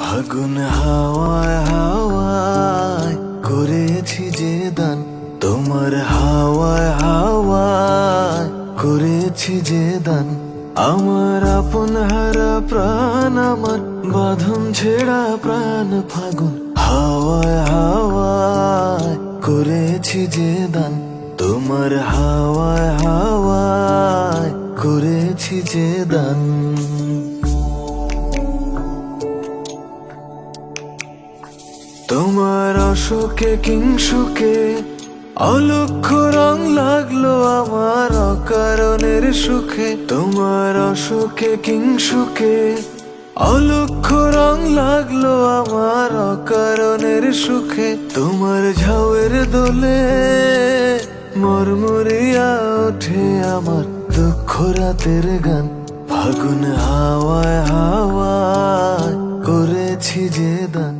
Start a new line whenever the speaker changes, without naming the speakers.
ফাগুন হাওয়ায় হাওয়ায় করেছি যে দান, তোমার হাওয়ায় হাওয়ায় করেছি যে দান। আমার আপন হারা প্রাণ, আমার বাঁধন ছেড়া প্রাণ, ফাগুন হাওয়ায় হাওয়ায় করেছি যে দান, তোমার হাওয়ায় হাওয়ায় করেছি যে দান। তোমার অশোকে কিংসুকে অলক্ষ রং লাগলো আমার অকারণের সুখে, তোমার অশোকে কিংসুকে অলক্ষ রং লাগলো আমার অকারণের সুখে। তোমার ঝাউয়ের দোলে মরমরিয়া ওঠে আমার দুঃখ রাতের গান, ফাগুন হাওয়ায় হাওয়ায় করেছি যে দান।